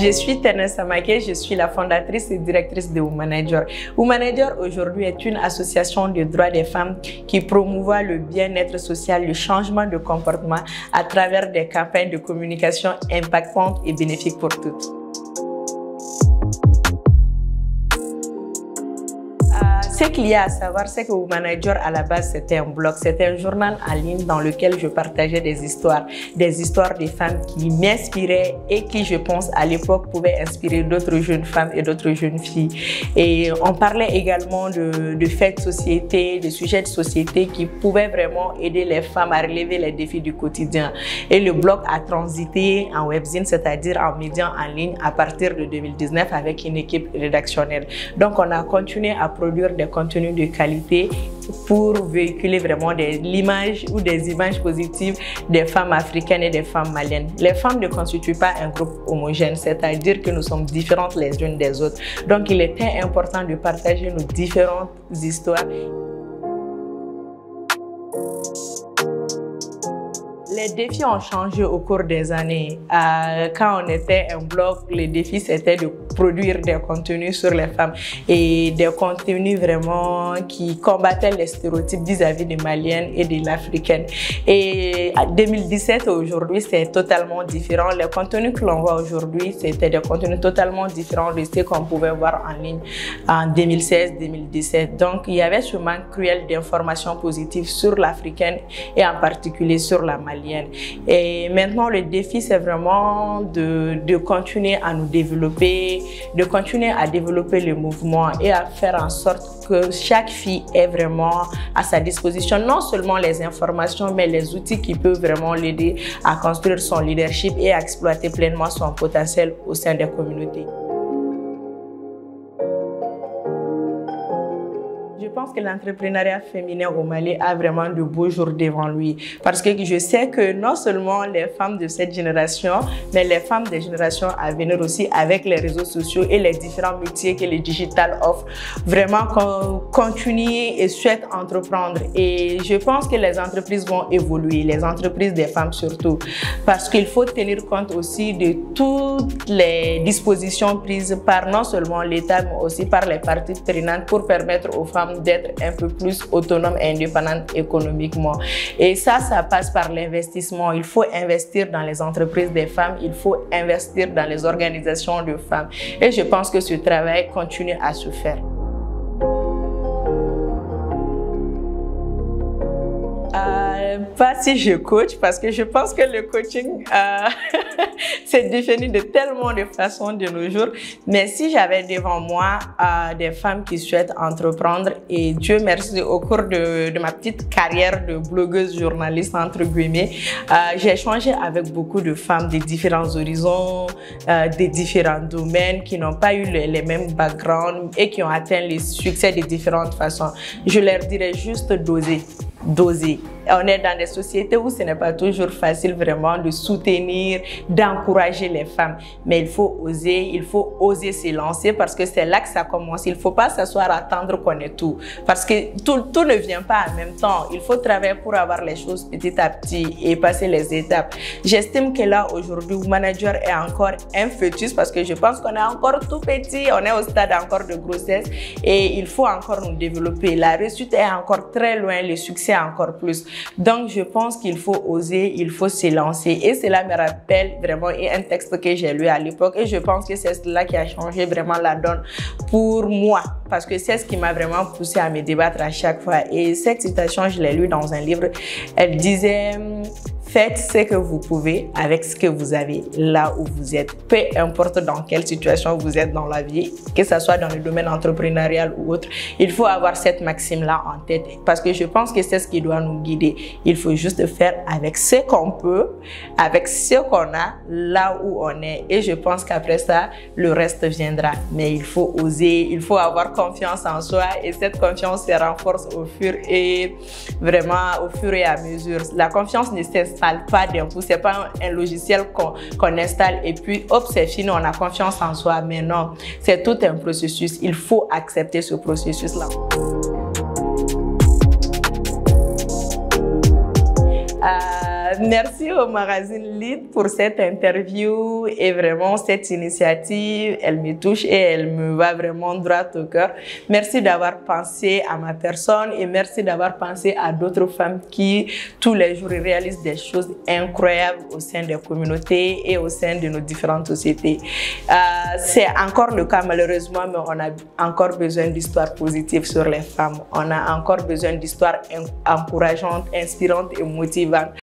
Je suis Tene Samake, je suis la fondatrice et directrice de Womanager. Womanager aujourd'hui est une association de droits des femmes qui promouvoit le bien-être social, le changement de comportement à travers des campagnes de communication impactantes et bénéfiques pour toutes. Ce qu'il y a à savoir, c'est que Womanager, à la base, c'était un blog, c'était un journal en ligne dans lequel je partageais des histoires des femmes qui m'inspiraient et qui, je pense, à l'époque, pouvaient inspirer d'autres jeunes femmes et d'autres jeunes filles. Et on parlait également de faits de société, de sujets de société qui pouvaient vraiment aider les femmes à relever les défis du quotidien. Et le blog a transité en webzine, c'est-à-dire en médias en ligne, à partir de 2019 avec une équipe rédactionnelle. Donc, on a continué à produire des contenus de qualité pour véhiculer vraiment l'image ou des images positives des femmes africaines et des femmes maliennes. Les femmes ne constituent pas un groupe homogène, c'est-à-dire que nous sommes différentes les unes des autres. Donc, il était important de partager nos différentes histoires. Les défis ont changé au cours des années. Quand on était un blog, les défis c'était de produire des contenus sur les femmes et des contenus vraiment qui combattaient les stéréotypes vis-à-vis des Maliennes et de l'Africaine. Et en 2017 aujourd'hui, c'est totalement différent. Les contenus que l'on voit aujourd'hui, c'était des contenus totalement différents de ce qu'on pouvait voir en ligne en 2016-2017. Donc, il y avait ce manque cruel d'informations positives sur l'Africaine et en particulier sur la Malienne. Et maintenant, le défi, c'est vraiment de continuer à nous développer, de continuer à développer le mouvement et à faire en sorte que chaque fille ait vraiment à sa disposition non seulement les informations, mais les outils qui peuvent vraiment l'aider à construire son leadership et à exploiter pleinement son potentiel au sein des communautés. Je pense que l'entrepreneuriat féminin au Mali a vraiment de beaux jours devant lui parce que je sais que non seulement les femmes de cette génération, mais les femmes des générations à venir aussi avec les réseaux sociaux et les différents métiers que le digital offre, vraiment continuer et souhaitent entreprendre. Et je pense que les entreprises vont évoluer, les entreprises des femmes surtout, parce qu'il faut tenir compte aussi de toutes les dispositions prises par non seulement l'État, mais aussi par les parties prenantes pour permettre aux femmes d'être un peu plus autonomes et indépendantes économiquement. Et ça passe par l'investissement. Il faut investir dans les entreprises des femmes, il faut investir dans les organisations de femmes. Et je pense que ce travail continue à se faire. Pas si je coach, parce que je pense que le coaching s'est défini de tellement de façons de nos jours. Mais si j'avais devant moi des femmes qui souhaitent entreprendre, et Dieu merci, au cours de ma petite carrière de blogueuse journaliste entre guillemets, j'ai échangé avec beaucoup de femmes de différents horizons, des différents domaines, qui n'ont pas eu les mêmes backgrounds et qui ont atteint les succès de différentes façons. Je leur dirais juste d'oser. On est dans des sociétés où ce n'est pas toujours facile vraiment de soutenir, d'encourager les femmes. Mais il faut oser se lancer parce que c'est là que ça commence. Il ne faut pas s'asseoir à attendre qu'on ait tout. Parce que tout ne vient pas en même temps. Il faut travailler pour avoir les choses petit à petit et passer les étapes. J'estime que là, aujourd'hui, Womanager est encore un fœtus parce que je pense qu'on est encore tout petit. On est au stade encore de grossesse et il faut encore nous développer. La réussite est encore très loin, le succès encore plus. Donc, je pense qu'il faut oser, il faut se lancer. Et cela me rappelle vraiment un texte que j'ai lu à l'époque. Et je pense que c'est cela qui a changé vraiment la donne pour moi. Parce que c'est ce qui m'a vraiment poussé à me débattre à chaque fois. Et cette citation, je l'ai lue dans un livre. Elle disait... Faites ce que vous pouvez avec ce que vous avez là où vous êtes. Peu importe dans quelle situation vous êtes dans la vie, que ce soit dans le domaine entrepreneurial ou autre, il faut avoir cette maxime-là en tête parce que je pense que c'est ce qui doit nous guider. Il faut juste faire avec ce qu'on peut, avec ce qu'on a là où on est. Et je pense qu'après ça, le reste viendra. Mais il faut oser, il faut avoir confiance en soi et cette confiance se renforce au fur et à mesure. La confiance ne s'installe pas d'un coup, c'est pas un logiciel qu'on installe et puis hop, c'est fini, on a confiance en soi. Mais non, c'est tout un processus. Il faut accepter ce processus-là. Merci au magazine Lead pour cette interview et vraiment cette initiative, elle me touche et elle me va vraiment droit au cœur. Merci d'avoir pensé à ma personne et merci d'avoir pensé à d'autres femmes qui tous les jours réalisent des choses incroyables au sein des communautés et au sein de nos différentes sociétés. C'est encore le cas malheureusement, mais on a encore besoin d'histoires positives sur les femmes. On a encore besoin d'histoires encourageantes, inspirantes et motivantes.